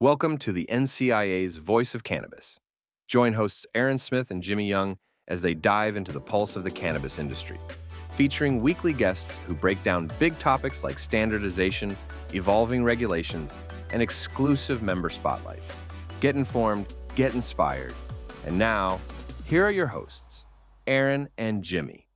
Welcome to the NCIA's Voice of Cannabis. Join hosts Aaron Smith and Jimmy Young as they dive into the pulse of the cannabis industry, featuring weekly guests who break down big topics like standardization, evolving regulations, and exclusive member spotlights. Get informed, get inspired. And now, here are your hosts, Aaron and Jimmy.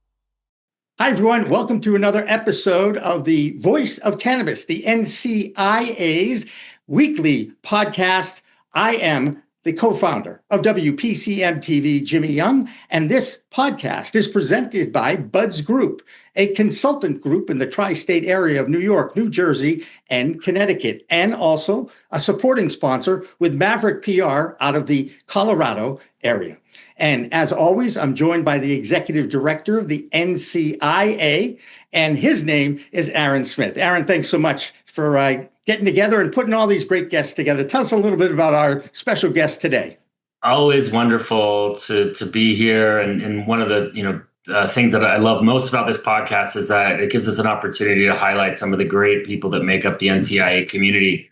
Hi, everyone. Welcome to another episode of the Voice of Cannabis, the NCIA's weekly podcast. I am the co-founder of WPCM TV, Jimmy Young, and this podcast is presented by Buds Group, a consultant group in the tri-state area of New York, New Jersey, and Connecticut, and also a supporting sponsor with Maverick PR out of the Colorado area. And as always, I'm joined by the executive director of the NCIA, and his name is Aaron Smith. Aaron, thanks so much for getting together and putting all these great guests together. Tell us a little bit about our special guest today. Always wonderful to be here. And one of the things that I love most about this podcast is that it gives us an opportunity to highlight some of the great people that make up the NCIA community.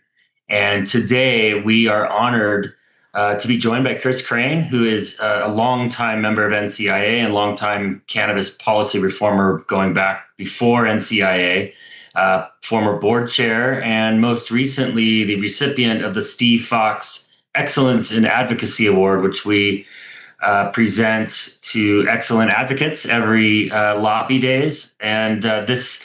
And today we are honored to be joined by Kris Krane, who is a longtime member of NCIA and longtime cannabis policy reformer going back before NCIA, former board chair, and most recently the recipient of the Steve Fox Excellence in Advocacy Award, which we present to excellent advocates every lobby days. And this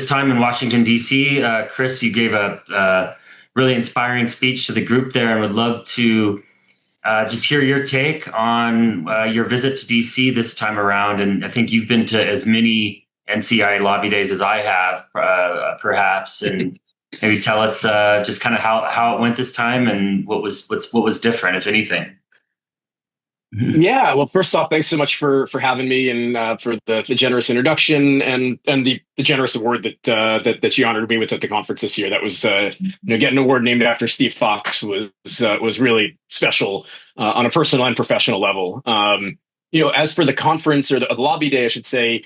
time in Washington, D.C., Kris, you gave a really inspiring speech to the group there, and would love to just hear your take on your visit to D.C. this time around. And I think you've been to as many NCIA lobby days as I have, perhaps, and maybe tell us just kind of how it went this time and what was different, if anything. Yeah, well, first off, thanks so much for having me and for the generous introduction and the generous award that you honored me with at the conference this year. That was getting an award named after Steve Fox was really special on a personal and professional level. As for the conference or the lobby day, I should say,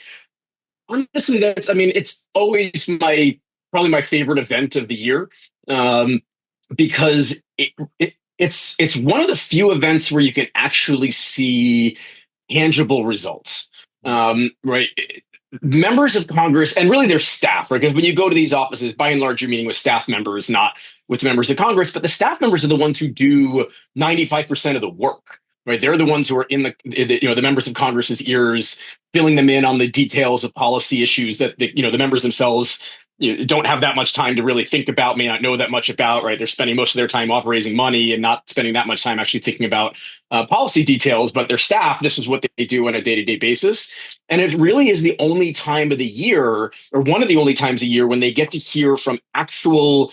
honestly, it's always probably my favorite event of the year because it's one of the few events where you can actually see tangible results, right? Members of Congress and really their staff, right? Because when you go to these offices, by and large, you're meeting with staff members, not with members of Congress, but the staff members are the ones who do 95% of the work, right? They're the ones who are in the members of Congress's ears, filling them in on the details of policy issues that the members themselves don't have that much time to really think about, may not know that much about, right? They're spending most of their time off raising money and not spending that much time actually thinking about policy details. But their staff, this is what they do on a day-to-day basis. And it really is the only time of the year, or one of the only times a year, when they get to hear from actual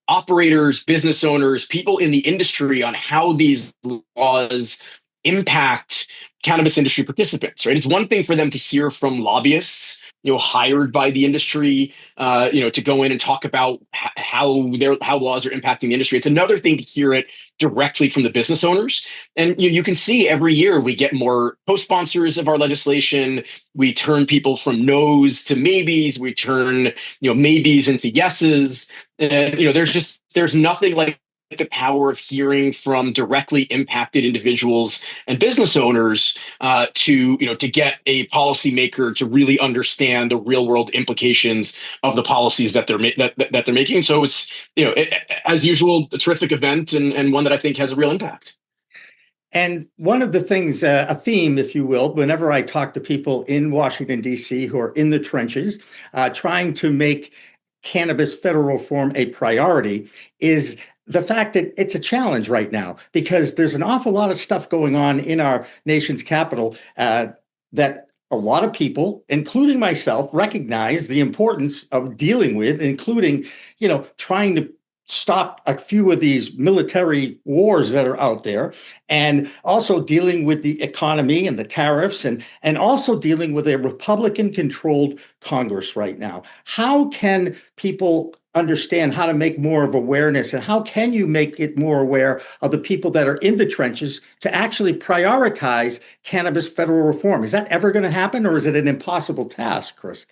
operators, business owners, people in the industry on how these laws impact cannabis industry participants, right? It's one thing for them to hear from lobbyists, hired by the industry, to go in and talk about how laws are impacting the industry. It's another thing to hear it directly from the business owners. And you can see every year we get more co-sponsors of our legislation. We turn people from no's to maybes. We turn, maybes into yeses. And, there's nothing like the power of hearing from directly impacted individuals and business owners to get a policymaker to really understand the real world implications of the policies that they're making. So it's as usual, a terrific event and one that I think has a real impact. And one of the things, a theme, if you will, whenever I talk to people in Washington, D.C., who are in the trenches, trying to make cannabis federal reform a priority, is the fact that it's a challenge right now because there's an awful lot of stuff going on in our nation's capital that a lot of people, including myself, recognize the importance of dealing with, including, trying to stop a few of these military wars that are out there, and also dealing with the economy and the tariffs, and also dealing with a Republican-controlled Congress right now. How can people understand how to make more of awareness, and how can you make it more aware of the people that are in the trenches to actually prioritize cannabis federal reform? Is that ever going to happen, or is it an impossible task, Kris?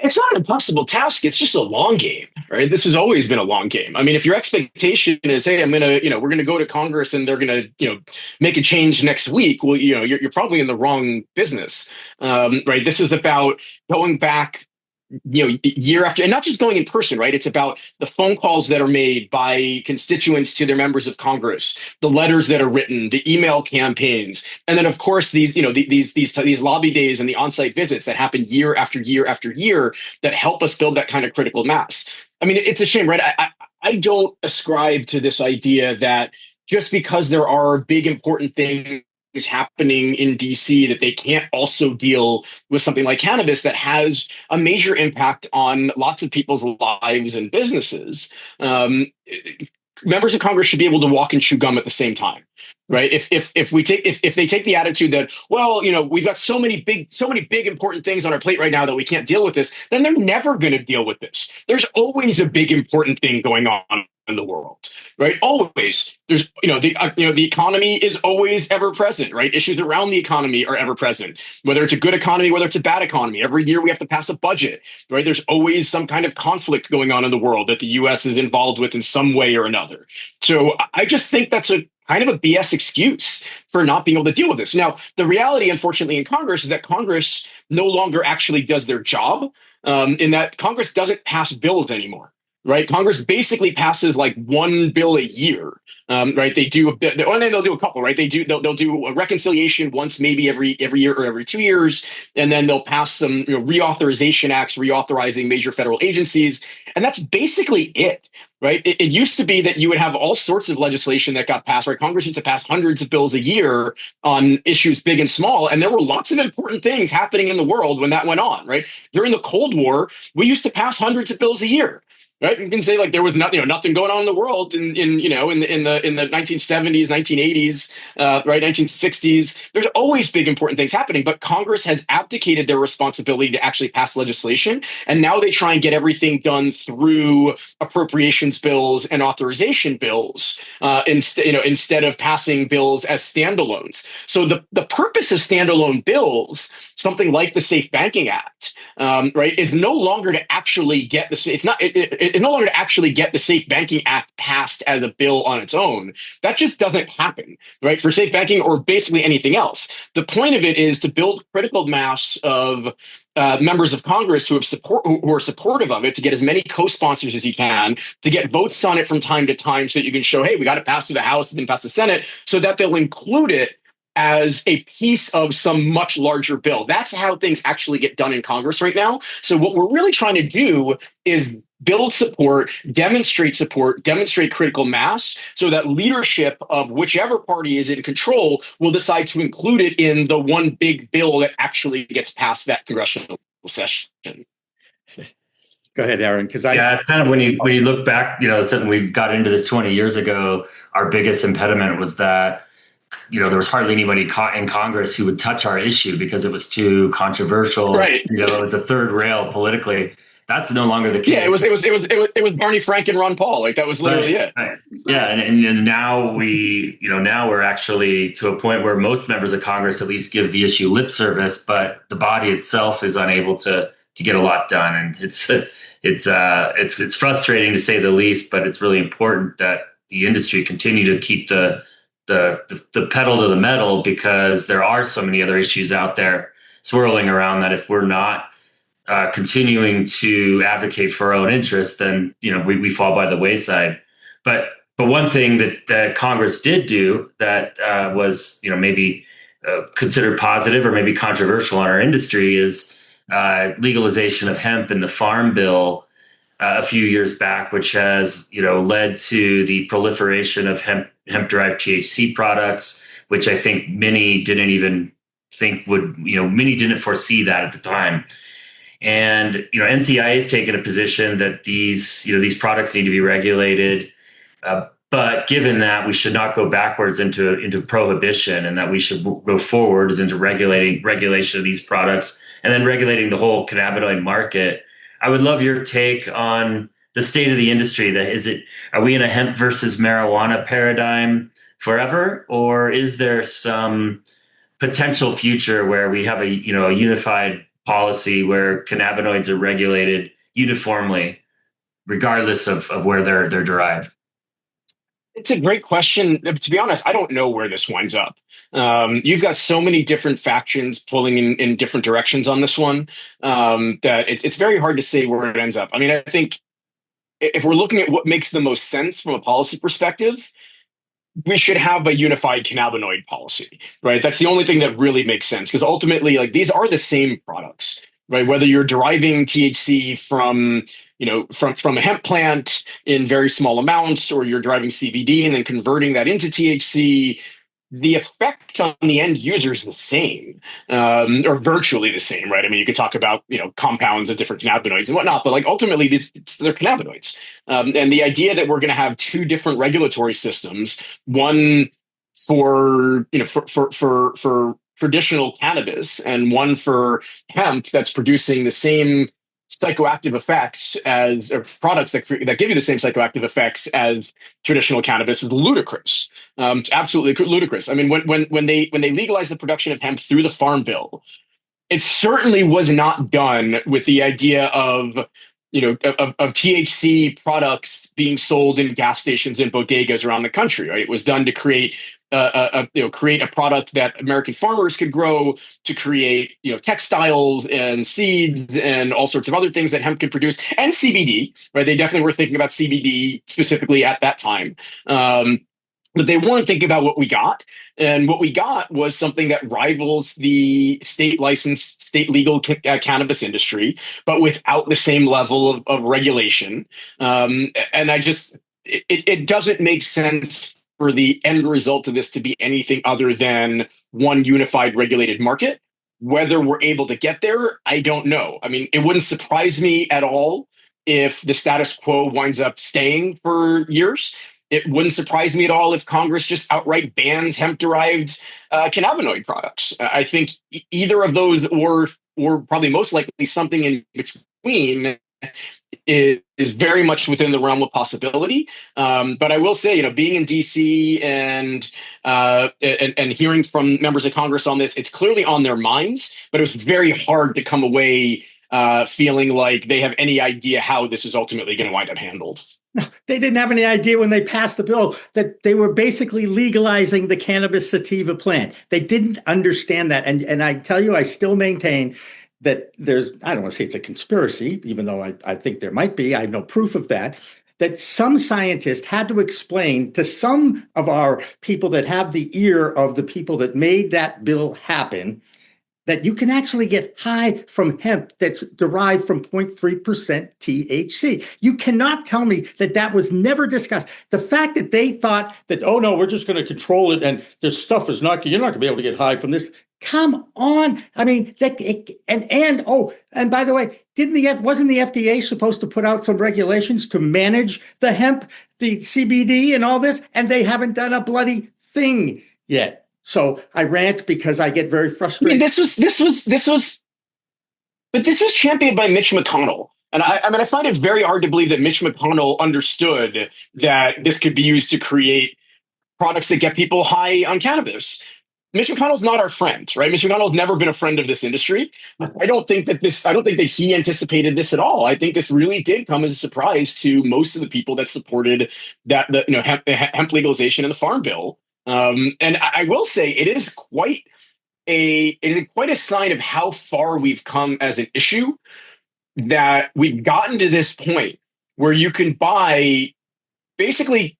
It's not an impossible task. It's just a long game, right? This has always been a long game. I mean, if your expectation is, hey, we're going to go to Congress and they're going to, make a change next week. Well, you're probably in the wrong business, right? This is about going back, year after, and not just going in person, right? It's about the phone calls that are made by constituents to their members of Congress, the letters that are written, the email campaigns, and then of course these, these lobby days and the on-site visits that happen year after year after year that help us build that kind of critical mass. I mean, it's a shame, right? I don't ascribe to this idea that just because there are big important things is happening in DC that they can't also deal with something like cannabis that has a major impact on lots of people's lives and businesses. Members of Congress should be able to walk and chew gum at the same time, right? If they take the attitude that, well, we've got so many big important things on our plate right now that we can't deal with this, then they're never going to deal with this. There's always a big important thing going on in the world, right? Always. There's, the economy is always ever present, right? Issues around the economy are ever present, whether it's a good economy, whether it's a bad economy. Every year we have to pass a budget, right? There's always some kind of conflict going on in the world that the US is involved with in some way or another. So I just think that's a kind of a BS excuse for not being able to deal with this. Now, the reality, unfortunately, in Congress is that Congress no longer actually does their job, in that Congress doesn't pass bills anymore. Right, Congress basically passes like one bill a year. Right, they do a bit, and then they'll do a couple. Right, they'll do a reconciliation once, maybe every year or every 2 years, and then they'll pass some reauthorization acts, reauthorizing major federal agencies, and that's basically it. Right, it used to be that you would have all sorts of legislation that got passed. Right, Congress used to pass hundreds of bills a year on issues big and small, and there were lots of important things happening in the world when that went on. Right, during the Cold War, we used to pass hundreds of bills a year. Right, you can say like there was nothing going on in the world in the 1970s, 1980s, right, 1960s. There's always big important things happening, but Congress has abdicated their responsibility to actually pass legislation, and now they try and get everything done through appropriations bills and authorization bills instead of passing bills as standalones. So the purpose of standalone bills, something like the Safe Banking Act, right, is no longer to actually get it's no longer to actually get the Safe Banking Act passed as a bill on its own. That just doesn't happen, right? For safe banking or basically anything else. The point of it is to build critical mass of members of Congress who are supportive of it, to get as many co-sponsors as you can, to get votes on it from time to time so that you can show, hey, we got it passed through the House and then pass the Senate, so that they'll include it as a piece of some much larger bill. That's how things actually get done in Congress right now. So what we're really trying to do is build support, demonstrate critical mass, so that leadership of whichever party is in control will decide to include it in the one big bill that actually gets passed that congressional session. Go ahead, Aaron, because it's kind of when you look back, when we got into this 20 years ago, our biggest impediment was that there was hardly anybody in Congress who would touch our issue because it was too controversial. Right. It was a third rail politically. That's no longer the case. Yeah, it was Barney Frank and Ron Paul. Like that was literally it. Right. Yeah, and now now we're actually to a point where most members of Congress at least give the issue lip service, but the body itself is unable to get a lot done. And it's frustrating to say the least, but it's really important that the industry continue to keep the pedal to the metal, because there are so many other issues out there swirling around that if we're not continuing to advocate for our own interests, then we fall by the wayside. But one thing that Congress did do that was maybe considered positive or maybe controversial on our industry is legalization of hemp in the Farm Bill a few years back, which has led to the proliferation of hemp-derived THC products, which I think many didn't even think would, many didn't foresee that at the time. And NCIA has taken a position that these products need to be regulated, but given that we should not go backwards into prohibition, and that we should go forward into regulation of these products, and then regulating the whole cannabinoid market. I would love your take on the state of the industry. Are we in a hemp versus marijuana paradigm forever, or is there some potential future where we have a unified policy where cannabinoids are regulated uniformly, regardless of where they're derived? It's a great question. To be honest, I don't know where this winds up. You've got so many different factions pulling in different directions on this one, that it's very hard to say where it ends up. I mean, I think if we're looking at what makes the most sense from a policy perspective, we should have a unified cannabinoid policy, right? That's the only thing that really makes sense, because ultimately, like, these are the same products, right? Whether you're deriving THC from, from a hemp plant in very small amounts, or you're deriving CBD and then converting that into THC, the effect on the end user is the same, or virtually the same, right? I mean, you could talk about compounds of different cannabinoids and whatnot, but like ultimately, they're cannabinoids. And the idea that we're going to have two different regulatory systems, one for for traditional cannabis and one for hemp that's producing the same psychoactive effects as, or products that give you the same psychoactive effects as traditional cannabis, is ludicrous. It's absolutely ludicrous. I mean, when they legalized the production of hemp through the Farm Bill, it certainly was not done with the idea of THC products being sold in gas stations and bodegas around the country. Right, it was done to create create a product that American farmers could grow, to create textiles and seeds and all sorts of other things that hemp could produce, and CBD. Right, they definitely were thinking about CBD specifically at that time. But they weren't thinking about what we got. And what we got was something that rivals the state licensed, state legal cannabis industry, but without the same level of regulation. And it doesn't make sense for the end result of this to be anything other than one unified regulated market. Whether we're able to get there, I don't know. I mean, it wouldn't surprise me at all if the status quo winds up staying for years. It wouldn't surprise me at all if Congress just outright bans hemp-derived cannabinoid products. I think either of those, or probably most likely something in between, is very much within the realm of possibility. But I will say, being in DC and hearing from members of Congress on this, it's clearly on their minds. But it was very hard to come away feeling like they have any idea how this is ultimately going to wind up handled. No, they didn't have any idea when they passed the bill that they were basically legalizing the cannabis sativa plant. They didn't understand that. And I tell you, I still maintain that I don't want to say it's a conspiracy, even though I think there might be. I have no proof of that some scientist had to explain to some of our people that have the ear of the people that made that bill happen that you can actually get high from hemp that's derived from 0.3% THC. You cannot tell me that was never discussed. The fact that they thought that, oh no, we're just going to control it and this stuff you're not going to be able to get high from this. Come on. I mean, and by the way, wasn't the FDA supposed to put out some regulations to manage the hemp, the CBD and all this? And they haven't done a bloody thing yet. So I rant because I get very frustrated. I mean, this was championed by Mitch McConnell. And I find it very hard to believe that Mitch McConnell understood that this could be used to create products that get people high on cannabis. Mitch McConnell's not our friend, right? Mitch McConnell's never been a friend of this industry. I don't think that he anticipated this at all. I think this really did come as a surprise to most of the people that supported hemp legalization in the Farm Bill. And I will say it is quite a sign of how far we've come as an issue, that we've gotten to this point where you can buy basically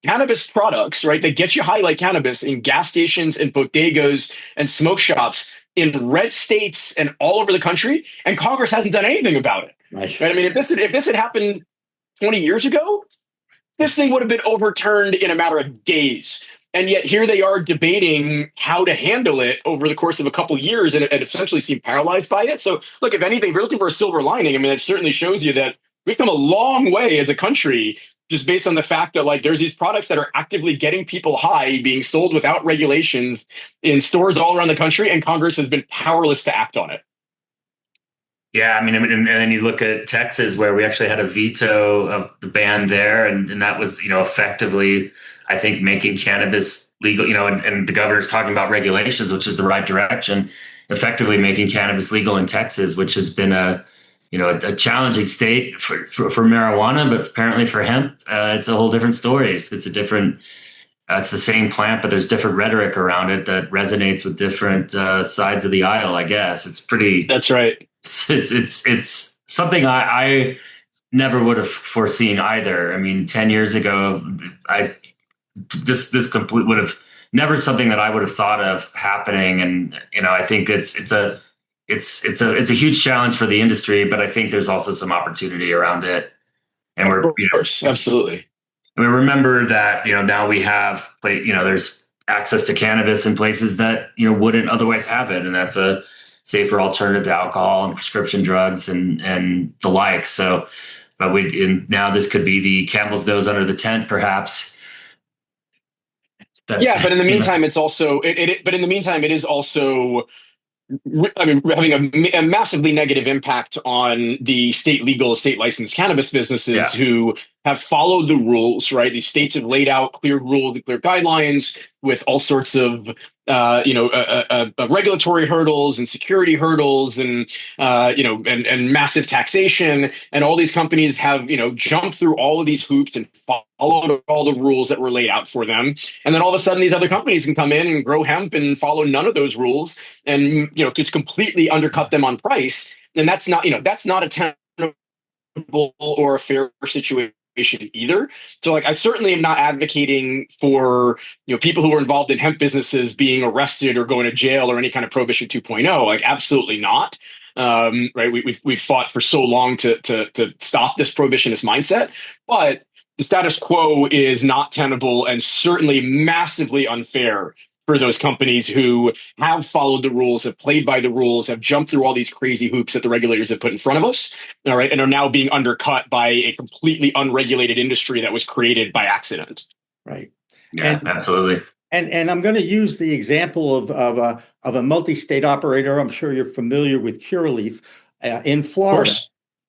cannabis products, right, that get you high like cannabis in gas stations and bodegas and smoke shops in red states and all over the country, and Congress hasn't done anything about it. Right? I mean, if this had happened 20 years ago, this thing would have been overturned in a matter of days. And yet here they are debating how to handle it over the course of a couple of years, and it essentially seemed paralyzed by it. So look, if anything, if you're looking for a silver lining, I mean, it certainly shows you that we've come a long way as a country, just based on the fact that there's these products that are actively getting people high, being sold without regulations in stores all around the country, and Congress has been powerless to act on it. Yeah, I mean, and then you look at Texas, where we actually had a veto of the ban there, and that was, effectively, I think, making cannabis legal, and the governor's talking about regulations, which is the right direction. effectively making cannabis legal in Texas, which has been a challenging state for marijuana, but apparently for hemp, it's a whole different story. It's a different, it's the same plant, but there's different rhetoric around it that resonates with different sides of the aisle. I guess it's pretty. That's right. It's something I never would have foreseen either. I mean, 10 years ago, this complete would have never something that I would have thought of happening. And I think it's a huge challenge for the industry, but I think there's also some opportunity around it. And we're, of course, absolutely. I mean, remember that, now we have, there's access to cannabis in places that, wouldn't otherwise have it. And that's a safer alternative to alcohol and prescription drugs and the like. So, but now this could be the camel's nose under the tent, perhaps. Yeah. But in the meantime, it's also, but in the meantime, it is also, having a massively negative impact on the state licensed cannabis businesses who have followed the rules, right? These states have laid out clear rules, clear guidelines with all sorts of, regulatory hurdles and security hurdles and massive taxation. And all these companies have, jumped through all of these hoops and followed all the rules that were laid out for them. And then all of a sudden these other companies can come in and grow hemp and follow none of those rules and, just completely undercut them on price. And that's not a tenable or a fair situation either. So I certainly am not advocating for, people who are involved in hemp businesses being arrested or going to jail or any kind of Prohibition 2.0. Absolutely not. Right. We've fought for so long to stop this prohibitionist mindset, but the status quo is not tenable and certainly massively unfair for those companies who have followed the rules, have played by the rules, have jumped through all these crazy hoops that the regulators have put in front of us, all right, and are now being undercut by a completely unregulated industry that was created by accident. Right. Yeah, absolutely. And I'm going to use the example of a multi-state operator. I'm sure you're familiar with Curaleaf in Florida.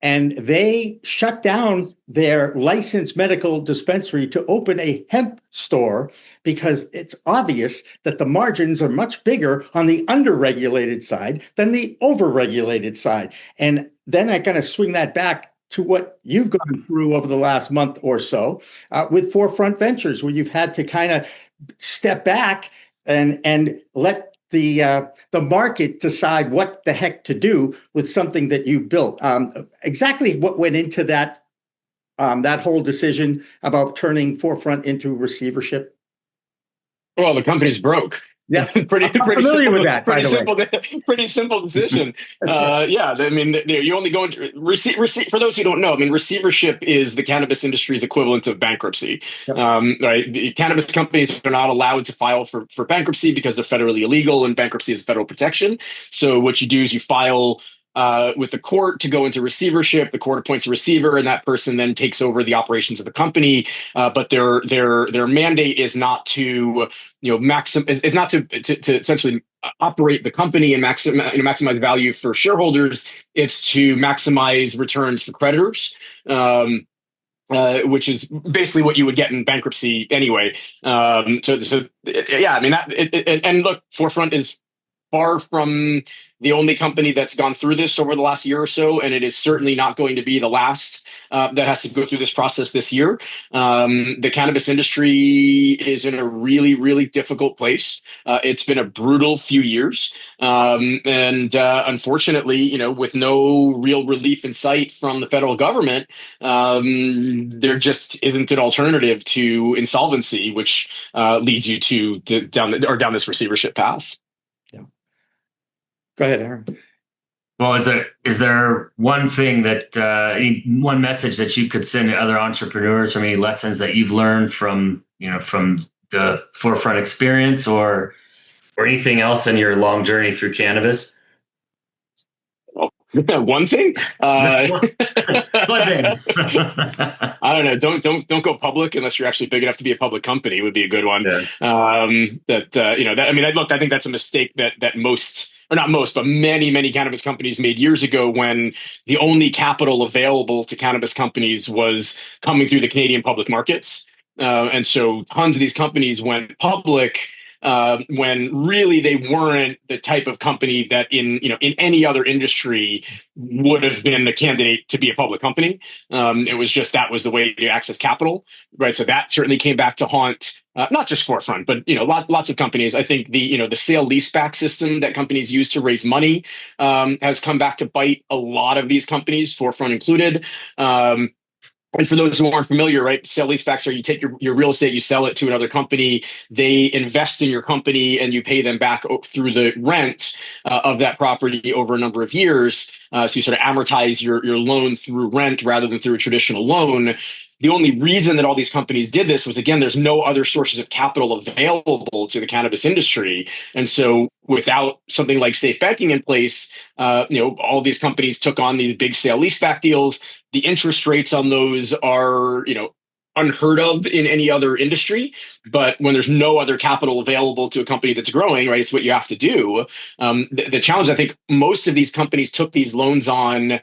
And they shut down their licensed medical dispensary to open a hemp store because it's obvious that the margins are much bigger on the underregulated side than the overregulated side. And then I kind of swing that back to what you've gone through over the last month or so with Forefront Ventures, where you've had to kind of step back and let the market decide what the heck to do with something that you built. Exactly what went into that whole decision about turning Forefront into receivership? Well, the company's broke. Yeah, pretty familiar simple with that. Pretty simple. Pretty simple decision. Right. Yeah, I mean, you only go into receive. For those who don't know, I mean, receivership is the cannabis industry's equivalent of bankruptcy. Yep. Right, the cannabis companies are not allowed to file for bankruptcy because they're federally illegal, and bankruptcy is federal protection. So what you do is you file with the court to go into receivership. The court appoints a receiver, and that person then takes over the operations of the company. But their mandate is not to is not to essentially operate the company and maximize value for shareholders. It's to maximize returns for creditors. Which is basically what you would get in bankruptcy anyway. Yeah, I mean and look, Forefront is far from the only company that's gone through this over the last year or so, and it is certainly not going to be the last that has to go through this process this year. The cannabis industry is in a really, really difficult place. It's been a brutal few years, and unfortunately, with no real relief in sight from the federal government, there just isn't an alternative to insolvency, which leads you to down this receivership path. Go ahead, Aaron. Well, is there one thing that one message that you could send to other entrepreneurs from any lessons that you've learned from the Forefront experience or anything else in your long journey through cannabis? One thing. One thing. I don't know. Don't go public unless you're actually big enough to be a public company. Would be a good one. Yeah. I think that's a mistake that most. Or not most, but many cannabis companies made years ago when the only capital available to cannabis companies was coming through the Canadian public markets. And so tons of these companies went public when really they weren't the type of company that in any other industry would have been a candidate to be a public company. It was just that was the way to access capital, right? So that certainly came back to haunt not just Forefront, but lots of companies. I think the sale leaseback system that companies use to raise money has come back to bite a lot of these companies, Forefront included. And for those who aren't familiar, right, sale leasebacks are you take your real estate, you sell it to another company, they invest in your company, and you pay them back through the rent of that property over a number of years. So you sort of amortize your loan through rent rather than through a traditional loan. The only reason that all these companies did this was, again, there's no other sources of capital available to the cannabis industry. And so without something like safe banking in place, all these companies took on these big sale leaseback deals. The interest rates on those are, unheard of in any other industry. But when there's no other capital available to a company that's growing, right, it's what you have to do. The challenge, I think most of these companies took these loans on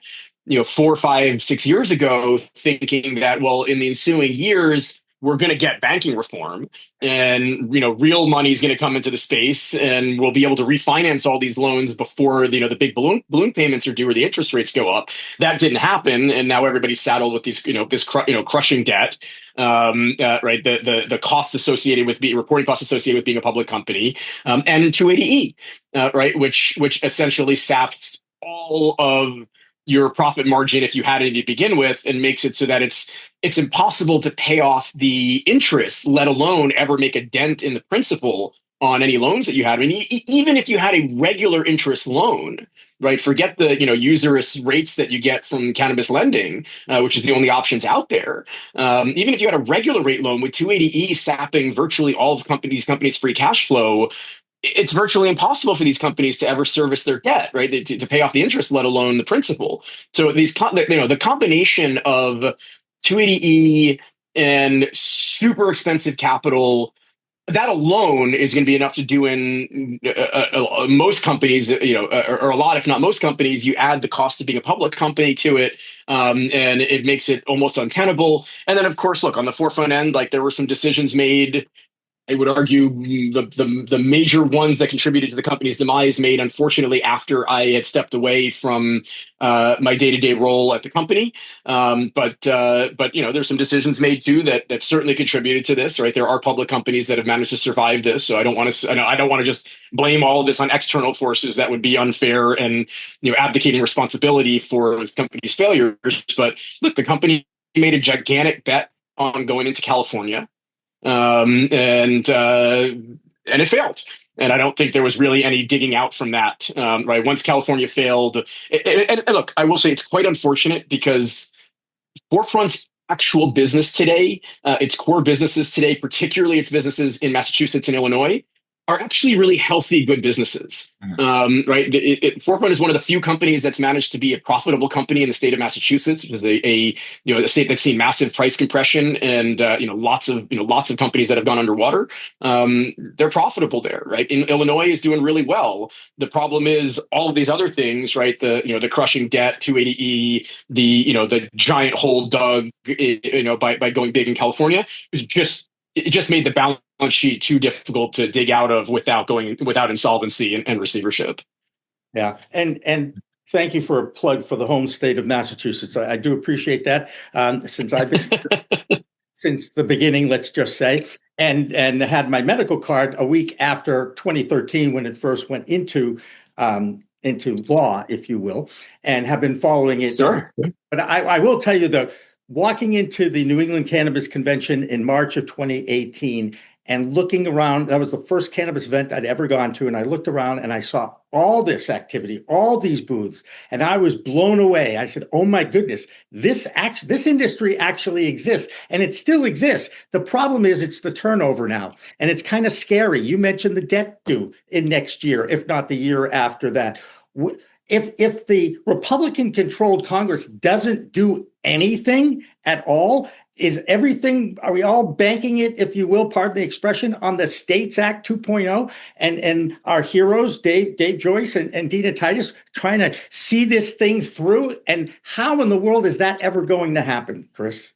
4, 5, 6 years ago, thinking that, well, in the ensuing years, we're going to get banking reform and, real money is going to come into the space and we'll be able to refinance all these loans before, the big balloon payments are due or the interest rates go up. That didn't happen. And now everybody's saddled with these, crushing debt, right. The costs associated with reporting costs associated with being a public company, and 280E, right. Which essentially saps all of your profit margin if you had it to begin with, and makes it so that it's impossible to pay off the interest, let alone ever make a dent in the principal on any loans that you had. I mean, even if you had a regular interest loan, right? Forget the usurious rates that you get from cannabis lending, which is the only options out there. Even if you had a regular rate loan with 280E sapping virtually all of these companies' free cash flow, it's virtually impossible for these companies to ever service their debt, right? To pay off the interest, let alone the principal. So the combination of 280E and super expensive capital, that alone is going to be enough to do in most companies, or a lot, if not most companies. You add the cost of being a public company to it, and it makes it almost untenable. And then, of course, look, on the Forefront end, like there were some decisions made. I would argue the major ones that contributed to the company's demise made, unfortunately, after I had stepped away from my day-to-day role at the company. But there's some decisions made too that certainly contributed to this. Right, there are public companies that have managed to survive this. So I don't want to just blame all of this on external forces. That would be unfair and abdicating responsibility for the company's failures. But look, the company made a gigantic bet on going into California. And it failed. And I don't think there was really any digging out from that. Right. Once California failed, and look, I will say it's quite unfortunate because Forefront's actual business today, its core businesses today, particularly its businesses in Massachusetts and Illinois, are actually really healthy, good businesses. Right. Forefront is one of the few companies that's managed to be a profitable company in the state of Massachusetts, which is a state that's seen massive price compression and lots of companies that have gone underwater. They're profitable there. Right. In Illinois is doing really well. The problem is all of these other things. Right. The crushing debt, 280E, the giant hole dug by going big in California is it just made the balance sheet too difficult to dig out of without insolvency and receivership. Yeah. And thank you for a plug for the home state of Massachusetts. I do appreciate that. Since I've been since the beginning, let's just say, and had my medical card a week after 2013 when it first went into law, if you will, and have been following it. Sure. But I will tell you though, walking into the New England Cannabis Convention in March of 2018 and looking around, that was the first cannabis event I'd ever gone to. And I looked around and I saw all this activity, all these booths, and I was blown away. I said, oh my goodness, this industry actually exists, and it still exists. The problem is it's the turnover now, and it's kind of scary. You mentioned the debt due in next year, if not the year after that. If the Republican-controlled Congress doesn't do anything at all, are we all banking it, if you will, pardon the expression, on the States Act 2.0 and our heroes, Dave Joyce and Dina Titus, trying to see this thing through? And how in the world is that ever going to happen, Kris?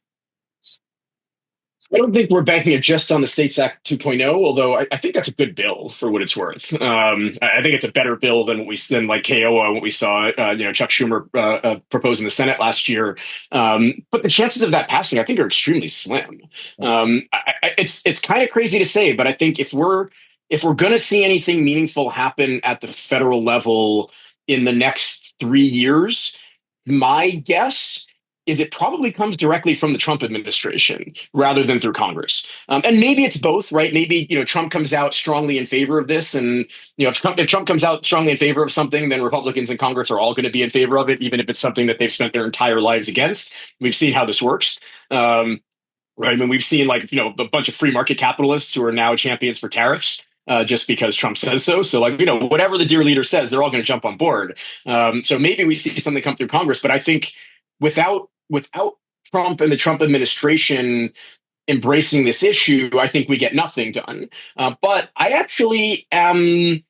I don't think we're banking it just on the States Act 2.0, although I think that's a good bill for what it's worth. I think it's a better bill than like KOA, what we saw, Chuck Schumer propose in the Senate last year. But the chances of that passing, I think, are extremely slim. It's kind of crazy to say, but I think if we're going to see anything meaningful happen at the federal level in the next 3 years, my guess is it probably comes directly from the Trump administration rather than through Congress. And maybe it's both, right? Maybe, Trump comes out strongly in favor of this. And, if Trump comes out strongly in favor of something, then Republicans in Congress are all going to be in favor of it, even if it's something that they've spent their entire lives against. We've seen how this works. Right. I mean, we've seen a bunch of free market capitalists who are now champions for tariffs. Just because Trump says so. So whatever the dear leader says, they're all going to jump on board. So maybe we see something come through Congress, but I think without Trump and the Trump administration embracing this issue, I think we get nothing done. But I actually am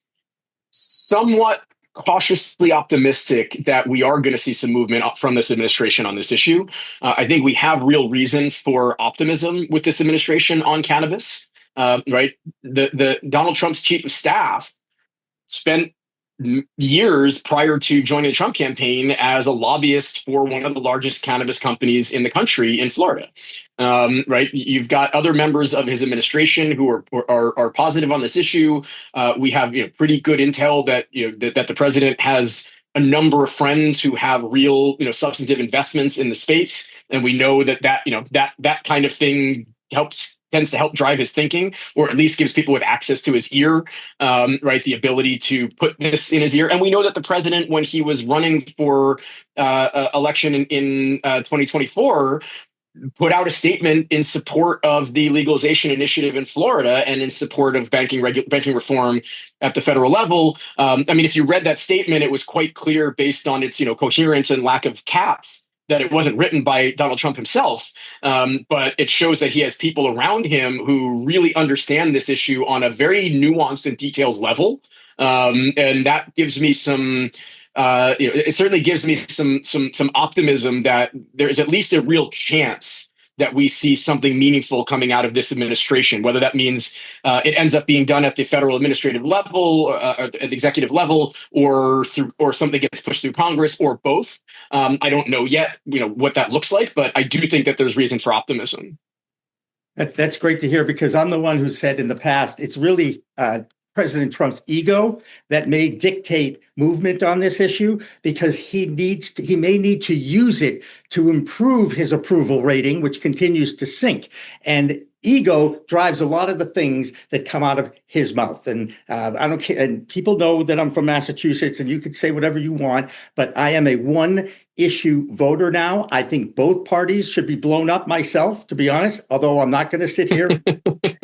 somewhat cautiously optimistic that we are going to see some movement from this administration on this issue. I think we have real reason for optimism with this administration on cannabis. Right, the Donald Trump's chief of staff spent years prior to joining the Trump campaign as a lobbyist for one of the largest cannabis companies in the country in Florida. Right, you've got other members of his administration who are positive on this issue. We have pretty good intel that that the president has a number of friends who have real substantive investments in the space, and we know that kind of thing tends to help drive his thinking, or at least gives people with access to his ear, right, the ability to put this in his ear. And we know that the president, when he was running for election in 2024, put out a statement in support of the legalization initiative in Florida and in support of banking reform at the federal level. I mean, if you read that statement, it was quite clear based on its coherence and lack of caps that it wasn't written by Donald Trump himself, but it shows that he has people around him who really understand this issue on a very nuanced and detailed level, and that gives me some. It certainly gives me some optimism that there is at least a real chance that we see something meaningful coming out of this administration, whether that means it ends up being done at the federal administrative level, at the executive level, or something gets pushed through Congress, or both. I don't know yet, what that looks like, but I do think that there's reason for optimism. That's great to hear, because I'm the one who said in the past, it's really President Trump's ego that may dictate movement on this issue, because he may need to use it to improve his approval rating, which continues to sink. And ego drives a lot of the things that come out of his mouth. And I don't care. And people know that I'm from Massachusetts, and you could say whatever you want, but I am a one-issue voter now. I think both parties should be blown up myself, to be honest, although I'm not going to sit here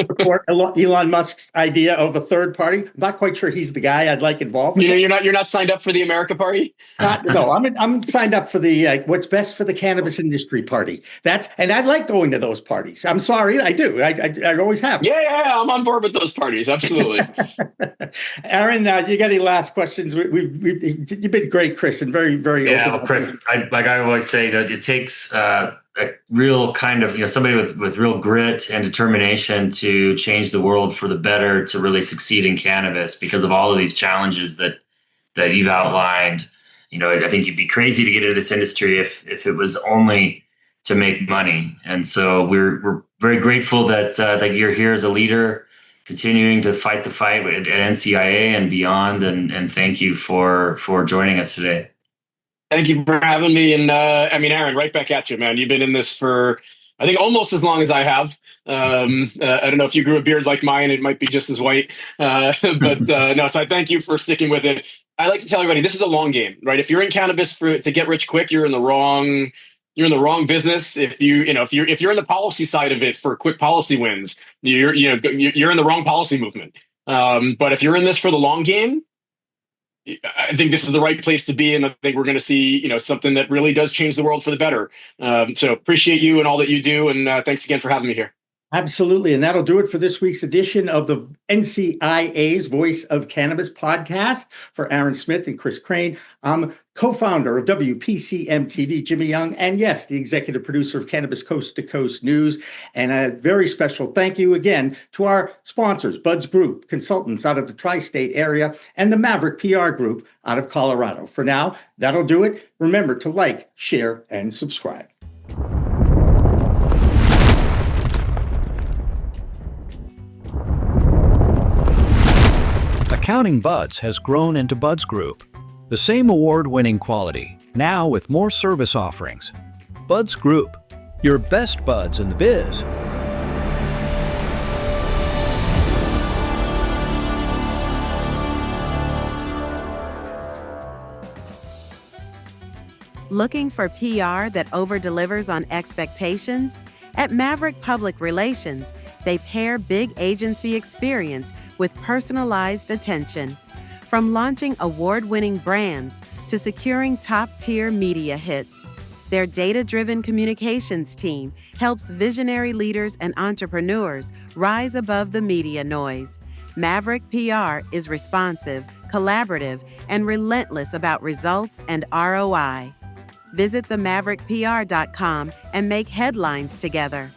support Elon Musk's idea of a third party. I'm not quite sure he's the guy I'd like involved. You're not signed up for the America Party? No, I'm signed up for the what's best for the cannabis industry party. And I like going to those parties. I'm sorry, I do. I always have. Yeah, I'm on board with those parties. Absolutely. Aaron, you got any last questions? You've been great, Kris, and very, very open. Yeah, Kris, like I always say, that it takes a real kind of somebody with real grit and determination to change the world for the better, to really succeed in cannabis, because of all of these challenges that you've outlined. I think you'd be crazy to get into this industry if it was only to make money. And so we're very grateful that you're here as a leader, continuing to fight the fight at NCIA and beyond. And thank you for joining us today. Thank you for having me. And Aaron, right back at you, man. You've been in this for, I think, almost as long as I have. I don't know if you grew a beard like mine, it might be just as white. But no, so I thank you for sticking with it. I like to tell everybody, this is a long game, right? If you're in cannabis to get rich quick, you're in the wrong business. If you're in the policy side of it for quick policy wins, you're in the wrong policy movement. But if you're in this for the long game, I think this is the right place to be, and I think we're going to see, something that really does change the world for the better. So appreciate you and all that you do, and thanks again for having me here. Absolutely. And that'll do it for this week's edition of the NCIA's Voice of Cannabis podcast. For Aaron Smith and Kris Krane, I'm co-founder of WPCM TV, Jimmy Young, and yes, the executive producer of Cannabis Coast to Coast News. And a very special thank you again to our sponsors, Buds Group, consultants out of the tri-state area, and the Maverick PR Group out of Colorado. For now, that'll do it. Remember to like, share, and subscribe. Counting Buds has grown into Buds Group, the same award-winning quality, now with more service offerings. Buds Group, your best buds in the biz. Looking for PR that over-delivers on expectations? At Maverick Public Relations, they pair big agency experience with personalized attention. From launching award-winning brands to securing top-tier media hits, their data-driven communications team helps visionary leaders and entrepreneurs rise above the media noise. Maverick PR is responsive, collaborative, and relentless about results and ROI. Visit themaverickpr.com and make headlines together.